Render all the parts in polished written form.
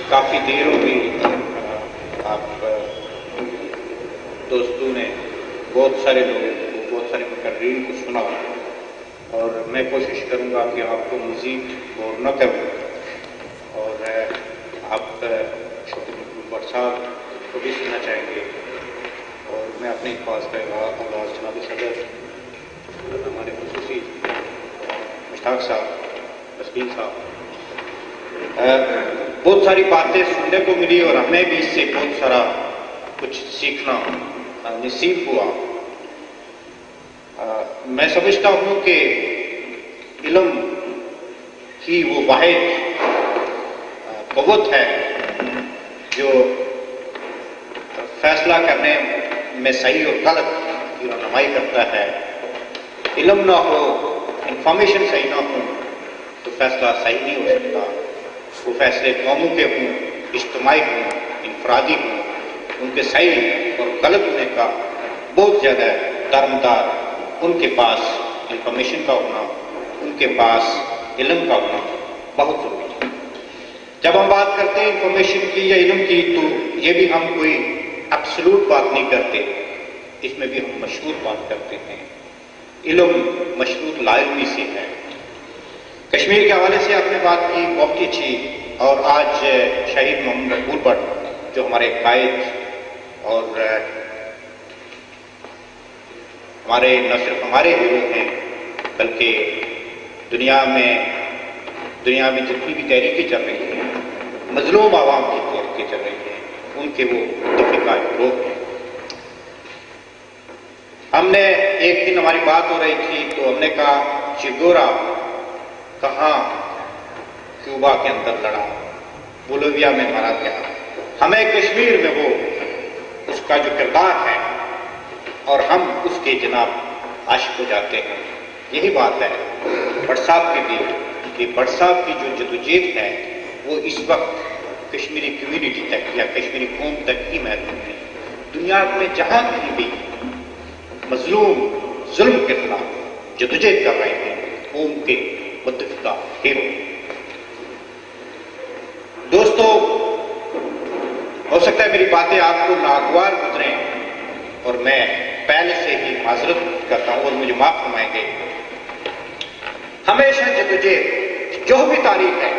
کافی دیر ہو گئی، آپ دوستوں نے بہت سارے لوگوں کو، بہت سارے مقررین کو سنا، اور میں کوشش کروں گا کہ آپ کو مزید بور نہ کروں، اور آپ شوکت مقبول بٹ صاحب کو بھی سننا چاہیں گے، اور میں اپنے الفاظ کا آغاز جناب صدر ہمارے خصوصی مشتاق صاحب، تسلیم صاحب، بہت ساری باتیں سننے کو ملی اور ہمیں بھی اس سے بہت سارا کچھ سیکھنا نصیب ہوا۔ میں سمجھتا ہوں کہ علم ہی وہ واحد قوت ہے جو فیصلہ کرنے میں صحیح اور غلط کی رہنمائی کرتا ہے۔ علم نہ ہو، انفارمیشن صحیح نہ ہو تو فیصلہ صحیح نہیں ہو سکتا۔ وہ فیصلے قوموں کے ہوں، اجتماعی ہوں، انفرادی ہوں، ان کے صحیح اور غلط ہونے کا بہت زیادہ دارمدار ان کے پاس انفارمیشن کا ہونا، ان کے پاس علم کا ہونا بہت ضروری ہے۔ جب ہم بات کرتے ہیں انفارمیشن کی یا علم کی، تو یہ بھی ہم کوئی ایبسولوٹ بات نہیں کرتے، اس میں بھی ہم مشروط بات کرتے ہیں۔ علم مشروط لا علمی سے ہے۔ کشمیر کے حوالے سے آپ نے بات کی، بہت ہی اچھی، اور آج شہید محمد مقبول بٹ جو ہمارے قائد اور ہمارے نہ صرف ہمارے ہیرو ہیں بلکہ دنیا میں جتنی بھی تحریکیں چل رہی ہیں، مظلوم عوام کی تحریکیں چل رہی ہیں، ان کے وہ متفقہ گروہ ہیں۔ ہم نے ایک دن ہماری بات ہو رہی تھی تو ہم نے کہا چگورا کہاں کیوبا کے اندر لڑا، بولیویا میں مارا گیا، ہمیں کشمیر میں وہ اس کا جو کردار ہے اور ہم اس کے جناب عاشق ہو جاتے ہیں۔ یہی بات ہے بٹ صاحب کی بھی، کہ بٹ صاحب کی جو جدوجہد ہے وہ اس وقت کشمیری کمیونٹی تک یا کشمیری قوم تک ہی محدود نہیں، دنیا میں جہاں کہیں بھی مظلوم ظلم کے خلاف جدوجہد کر رہے ہیں، قوم کے متفقہ ہیرو۔ دوستو، ہو سکتا ہے میری باتیں آپ کو ناگوار گزریں اور میں پہلے سے ہی معذرت کرتا ہوں اور مجھے معاف فرمائیں گے۔ ہمیشہ جدوجہد جو بھی تاریخ ہے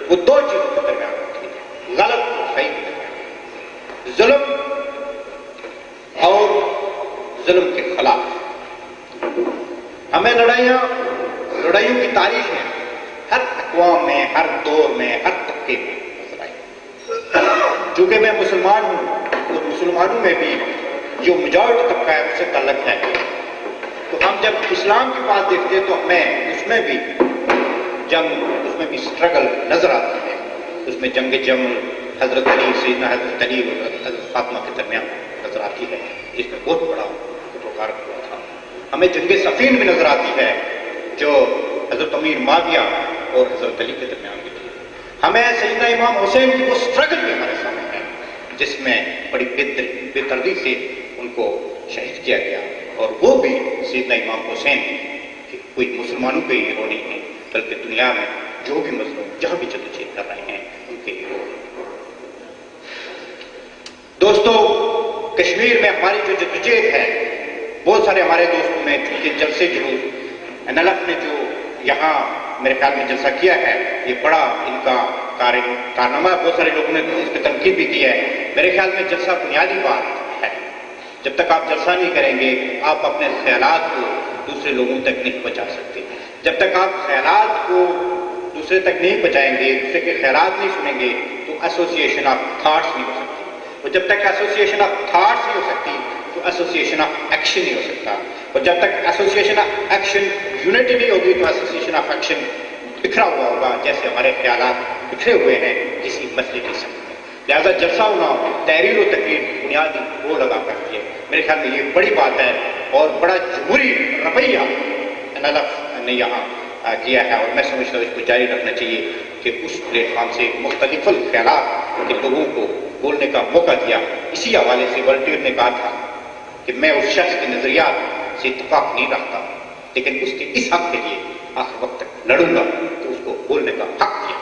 وہ دو چیزوں کے درمیان ہوتی ہے، غلط اور صحیح کے درمیان، ظلم اور ظلم کے خلاف۔ ہمیں لڑائیوں کی تاریخ ہے ہر اقوام میں، ہر دور میں، ہر طبقے میں نظر آئی۔ چونکہ میں مسلمان ہوں اور مسلمانوں میں بھی جو میجورٹی طبقہ ہے اس سے تعلق ہے، تو ہم جب اسلام کی بات دیکھتے ہیں تو ہمیں اس میں بھی جنگ، اس میں بھی اسٹرگل نظر آتی ہے۔ اس میں جنگ جمل حضرت علی، سیدنا حضرت علی اور حضرت فاطمہ کے درمیان نظر آتی ہے، جس میں بہت بڑا پروکار ہوا تھا۔ ہمیں جنگ صفین بھی نظر آتی ہے جو حضرت امیر معاویہ اور حضرت علی کے درمیان بھی تھی۔ ہمیں سیدنا امام حسین کی وہ اسٹرگل بھی ہمارے سامنے ہے جس میں بڑی بے دردی سے ان کو شہید کیا گیا، اور وہ بھی سیدنا امام حسین کہ کوئی مسلمانوں کے ہیرو نہیں ہیں بلکہ دنیا میں جو بھی مظلوم جہاں بھی جدوجہد کر رہے ہیں ان کے ہیرو ہیں۔ دوستو، کشمیر میں ہماری جو جدوجہد ہے، بہت سارے ہمارے دوستوں نے چونکہ جلسے جلوس NLF نے جو یہاں میرے خیال میں جلسہ کیا ہے، یہ بڑا ان کا کارنامہ، بہت سارے لوگوں نے اس پہ تنقید بھی کی ہے۔ میرے خیال میں جلسہ بنیادی بات ہے۔ جب تک آپ جلسہ نہیں کریں گے آپ اپنے خیالات کو دوسرے لوگوں تک نہیں پہنچا سکتے۔ جب تک آپ خیالات کو دوسرے تک نہیں پہنچائیں گے، دوسرے کے خیالات نہیں سنیں گے، تو ایسوسیشن آف تھاٹس نہیں ہو سکتی، اور جب تک ایسوسیشن آف تھاٹس نہیں ہو سکتی تو ایسوسیشن آف ایکشن نہیں ہو سکتا، اور جب تک ایسوسیشن آف ایکشن یونٹی نہیں ہوگی تو ایسوسیشن آف ایکشن بکھرا ہوا ہوگا، جیسے ہمارے خیالات بکھرے ہوئے ہیں کسی مسئلے کی سمجھ میں۔ لہٰذا جلسہ ہونا تحریر و تقریر بنیادی رول ادا کرتی ہے۔ میرے خیال میں یہ بڑی بات ہے اور بڑا جمہوری رویہ NLF نے یہاں کیا ہے، اور میں سمجھتا ہوں اس کو جاری رکھنا چاہیے کہ اس پلیٹ فارم سے مختلف خیالات کے لوگوں کو بولنے کا موقع دیا۔ اسی حوالے سے والٹیر نے کہا تھا کہ میں اس شخص کے نظریات سے اتفاق نہیں رکھتا لیکن اس کے اس حق کے لیے آخر وقت تک لڑوں گا، تو اس کو بولنے کا حق دیا۔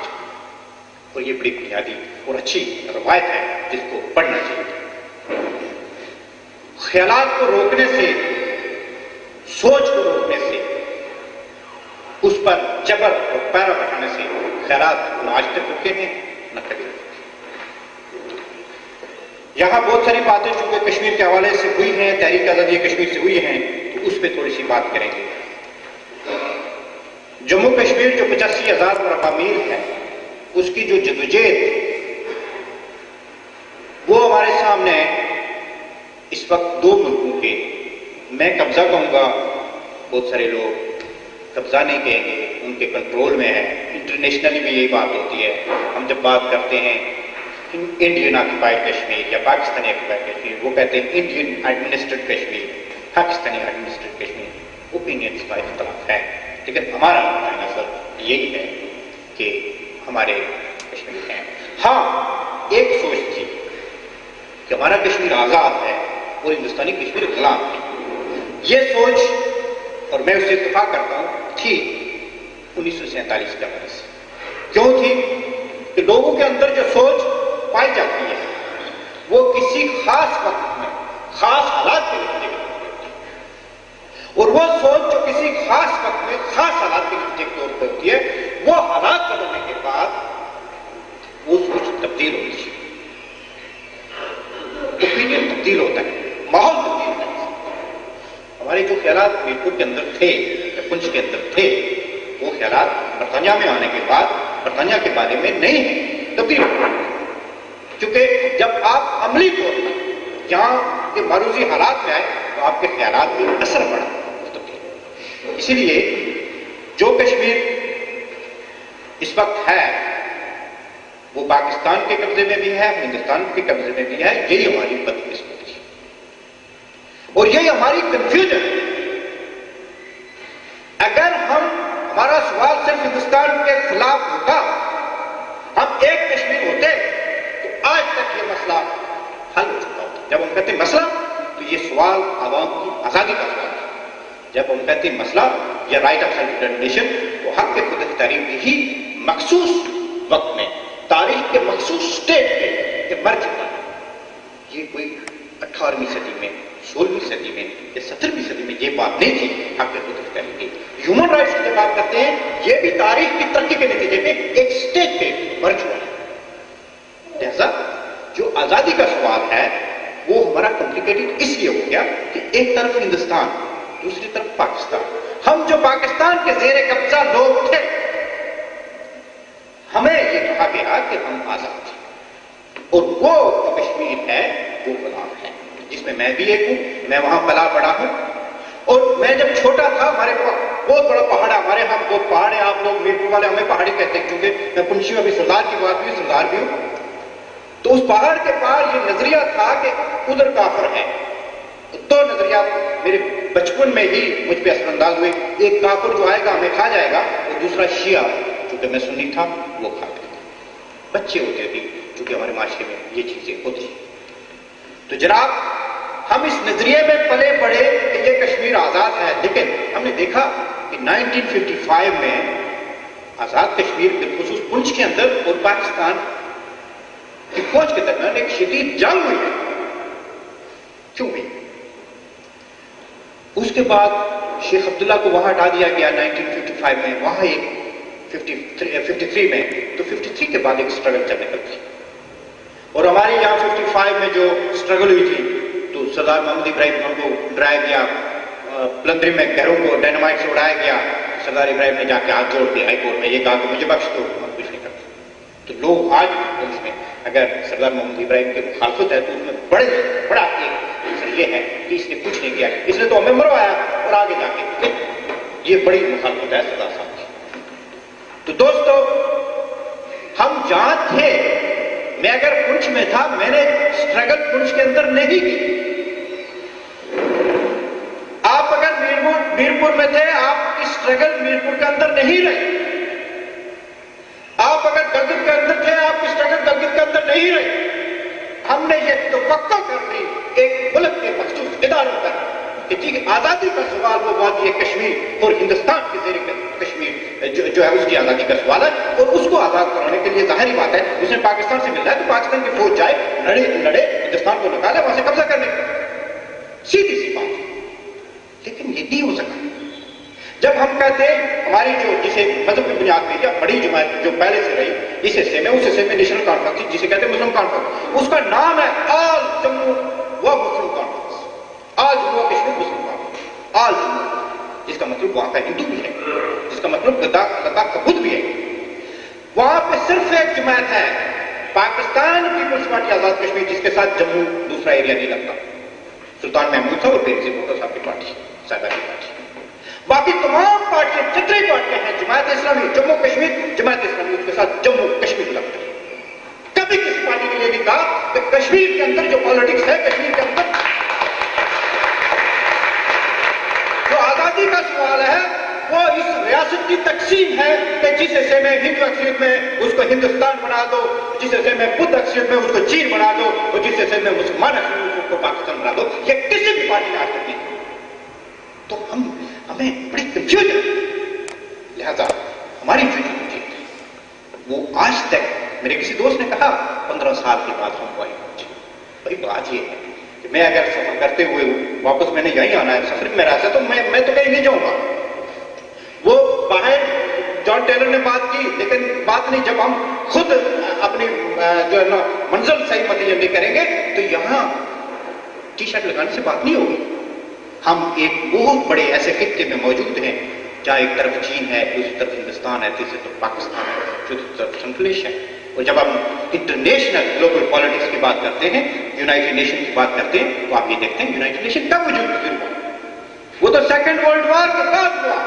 اور یہ بڑی بنیادی اور اچھی روایت ہے جس کو پڑھنا چاہیے۔ خیالات کو روکنے سے، سوچ کو روکنے سے، اس پر جبر اور پیرا بٹھانے سے خیالات نہ آج تک رکے ہیں نہ کبھی رکے۔ یہاں بہت ساری باتیں چونکہ کشمیر کے حوالے سے ہوئی ہیں، تحریک آزادی کشمیر سے ہوئی ہیں، تو اس پہ تھوڑی سی بات کریں گے۔ جموں کشمیر جو 85,000 مربع میل ہے، اس کی جو جدوجہد وہ ہمارے سامنے اس وقت دو ملکوں کے، میں قبضہ کہوں گا، بہت سارے لوگ قبضہ نہیں کہیں گے، ان کے کنٹرول میں ہے۔ انٹرنیشنلی بھی یہی بات ہوتی ہے، ہم جب بات کرتے ہیں انڈین آکوپائڈ کشمیر یا پاکستانی آکوپائڈ کشمیر، وہ کہتے ہیں Indian administered Kashmir, Pakistani administered Kashmir. Opinions کا اختلاف ہے، لیکن ہمارا نقطۂ نظر یہی ہے کہ ہمارے کشمیر ہیں۔ ہاں، ایک سوچ تھی کہ ہمارا کشمیر آزاد ہے اور ہندوستانی کشمیر غلام ہے۔ یہ سوچ، اور میں اس سے اتفاق کرتا ہوں، تھی 1947 کے حوالے سے۔ کیوں تھی؟ کہ لوگوں کے اندر جو سوچ پائی جاتی ہے وہ کسی خاص وقت میں خاص حالات کے نتیجے میں ہوتی ہے، اور وہ سوچ جو کسی خاص وقت میں خاص حالات کے نتیجے کے طور پہ ہوتی ہے، وہ حالات بدلنے کے بعد وہ سوچ تبدیل ہوتی ہے، اوپینین تبدیل ہوتا ہے، ماحول تبدیل ہوتا ہے۔ ہمارے جو خیالات میرپور کے اندر تھے یا پنچ کے اندر تھے، وہ خیالات برطانیہ میں آنے کے بعد برطانیہ کے بارے میں نہیں ہیں، تبدیل ہو گئے۔ کیونکہ جب آپ عملی طور پر یہاں کے معروضی حالات میں آئے تو آپ کے خیالات میں اثر پڑا، تبدیل۔ اسی لیے جو کشمیر اس وقت ہے وہ پاکستان کے قبضے میں بھی ہے، ہندوستان کے قبضے میں بھی ہے۔ یہی ہماری بدقسمتی ہے اور یہی ہماری کنفیوژن ہے۔ اگر ہمارا سوال صرف ہندوستان کے خلاف ہوتا، ہم ایک کشمیر ہوتے، تو آج تک یہ مسئلہ حل ہو چکا ہوتا۔ جب ہم کہتے ہیں مسئلہ تو یہ سوال عوام کی آزادی کا سوال ہے۔ جب ہم کہتے ہیں مسئلہ یا رائٹ آف سیلف ڈٹرمنیشن، تو حق کے خود اختیاری میں ہی مخصوص وقت میں تاریخ کے مخصوص سٹیج پہ مر چکا ہے۔ یہ کوئی 18ویں صدی میں، 16ویں صدی میں یا 17ویں صدی میں یہ بات نہیں تھی حق کے خود اختیاری کی۔ ہیومن رائٹس کی جب بات کرتے ہیں، یہ بھی تاریخ کی ترقی کے نتیجے میں ایک سٹیج پہ مر چکا ہے۔ لہذا جو آزادی کا سوال ہے وہ ہمارا کمپلیکیٹڈ اس لیے ہو گیا کہ ایک طرف ہندوستان، دوسری طرف پاکستان۔ ہم جو پاکستان کے زیر قبضہ لوگ تھے، ہمیں یہ کہا گیا کہ ہم آزاد ہیں، اور وہ جو کشمیر ہے وہ غلام ہے، جس میں میں بھی ایک ہوں۔ میں وہاں پلا بڑا ہوں، اور میں جب چھوٹا تھا، ہمارے بہت بڑا پہاڑ ہے، ہمارے یہاں بہت پہاڑ ہے، آپ لوگ میرپور والے ہمیں پہاڑی کہتے ہیں، کیونکہ میں پنچی میں بھی سردار کی بات بھی سردار بھی ہوں۔ تو اس پہاڑ کے پار یہ نظریہ تھا کہ ادھر کافر ہے۔ دو نظریات میرے بچپن میں ہی مجھ پہ اثر انداز ہوئے، ایک کافر جو آئے گا ہمیں کھا جائے گا، اور دوسرا شیعہ، چونکہ میں سنی تھا، وہ کھا گیا۔ بچے ہوتے تھے، چونکہ ہمارے معاشرے میں یہ چیزیں ہوتی ہیں۔ تو جناب، ہم اس نظریے میں پلے پڑے کہ یہ کشمیر آزاد ہے، لیکن ہم نے دیکھا کہ 1955 میں آزاد کشمیر بالخصوص پنچ کے اندر اور پاکستان کی فوج کے درمیان ایک شدید جنگ ہوئی ہے۔ کیوں ہوئی؟ اس کے بعد شیخ عبداللہ کو وہاں ہٹا دیا گیا 1955 میں، وہاں ایک 53 میں، تو 53 کے بعد ایک سٹرگل چلنے لگی، اور ہمارے یہاں 55 میں جو سٹرگل ہوئی تھی تو سردار محمد ابراہیم خان کو ڈرایا گیا، پلندری میں گھروں کو ڈائنامائٹ سے اڑایا گیا۔ سردار ابراہیم نے جا کے ہاتھ جوڑ کے ہائی کورٹ میں یہ کہا کہ مجھے بخش دو، ہم کچھ نہیں کرتے۔ تو لوگ آج اس میں اگر سردار محمد ابراہیم کی مخالفت ہے تو اس میں بڑا ایک یہ ہے کہ اس نے کچھ نہیں کیا، اس نے تو ہمیں مروایا اور آگے جا کے یہ بڑی مخالفت ہے سردار صاحب کی۔ تو دوستو، ہم جہاں تھے، میں اگر پنچ میں تھا، میں نے سٹرگل پنچ کے اندر نہیں کی۔ آپ اگر میرپور میں تھے، آپ کی سٹرگل میرپور کے اندر نہیں رہی۔ آپ اگر گلگت کے اندر تھے، آپ کی سٹرگل گلگت کے اندر نہیں رہی۔ ہم نے یہ توقع کر لی ایک ملک کے مخصوص اداروں پر کہ آزادی کا سوال وہ وادی کشمیر اور ہندوستان کے زیر کشمیر جو ہے اس کی کی آزادی کا سوال ہے، اور اس کو آزاد کرانے کے لیے ظاہری بات ہے اس نے پاکستان سے ملنا ہے تو پاکستان کی فوج جائے، لڑے ہندوستان کو نکالے وہاں سے قبضہ کرنے کی، سیدھی سی بات۔ لیکن یہ نہیں ہو سکا۔ جب ہم کہتے ہیں ہماری جو جسے مذہب کی بنیاد پہ یا بڑی جماعت جو پہلے سے رہی اس حصے میں، اس حصے میں نیشنل کانفرنس جسے کہتے ہیں مسلم کانفرنس، اس کا نام ہے آل جموں و مسلم کانفرنس، آل جموں و کشمیر مسلم کانفرنس، آل جموں، جس کا مطلب وہاں کا ہندو بھی ہے، جس کا مطلب لداخ کا بدھ بھی ہے۔ وہاں پہ صرف ایک جماعت ہے پاکستان پیپلز پارٹی آزاد کشمیر، جس کے ساتھ جموں دوسرا ایریا نہیں لگتا، سلطان محمود صاحب اور بے نظیر بھٹو صاحب کی پارٹی، صاحبہ کی پارٹی۔ باقی تمام پارٹیاں جتنی پارٹیاں ہیں، جماعت اسلامی جموں کشمیر، جماعت اسلامی اس کے ساتھ جموں کشمیر لگتا ہے۔ کبھی کسی پارٹی نے یہ نہیں کہا کہ کشمیر کے اندر جو پالیٹکس ہے، کشمیر کے اندر جو آزادی کا سوال ہے وہ اس ریاست کی تقسیم ہے کہ جس حصے میں ہندو اکثریت میں اس کو ہندوستان بنا دو، جس حصے میں بدھ اکثریت میں اس کو چین بنا دو، اور جس حصے میں مسلمان اکثریت میں اس کو پاکستان بنا دو۔ یہ کسی بھی پارٹی نے آج تک نہیں کیا۔ تو ہمیں بڑی کنفیوژن، لہذا ہماری جو جیت وہ آج تک، میرے کسی دوست نے کہا 15 سال کے بعد ہم وہی پہنچے۔ بھائی بات یہ ہے کہ میں اگر سفر کرتے ہوئے واپس میں نے یہیں آنا ہے، سفر میں رہا تو میں تو کہیں نہیں جاؤں گا۔ وہ باہر جان ٹیلر نے بات کی، لیکن بات نہیں، جب ہم خود اپنی جو ہے نا منزل صحیح متعین نہیں کریں گے تو یہاں ٹی شرٹ لگانے سے بات نہیں ہوگی۔ ہم ایک بہت بڑے ایسے خطے میں موجود ہیں جہاں ایک طرف چین ہے، دوسری طرف ہندوستان ہے، تیسری طرف پاکستان ہے، چوتھی طرف سنکلیش ہے۔ اور جب ہم انٹرنیشنل گلوبل پالیٹکس کی بات کرتے ہیں، یونائٹڈ نیشن کی بات کرتے ہیں، تو آپ یہ دیکھتے ہیں یونائٹڈ نیشن کب وجود پذیر ہوا؟ وہ تو سیکنڈ ورلڈ وار کے بعد ہوا۔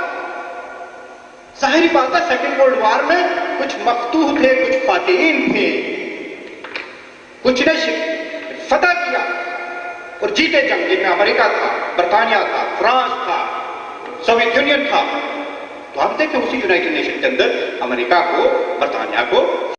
ظاہری بات ہے سیکنڈ ورلڈ وار میں کچھ مفتوح تھے، کچھ فاتحین تھے، کچھ نے فتح کیا اور جیتے جنگ، جن میں امریکہ تھا، برطانیہ تھا، فرانس تھا، سوویت یونین تھا۔ تو آپ دیکھیں اسی یونائٹڈ نیشن کے اندر امریکہ کو، برطانیہ کو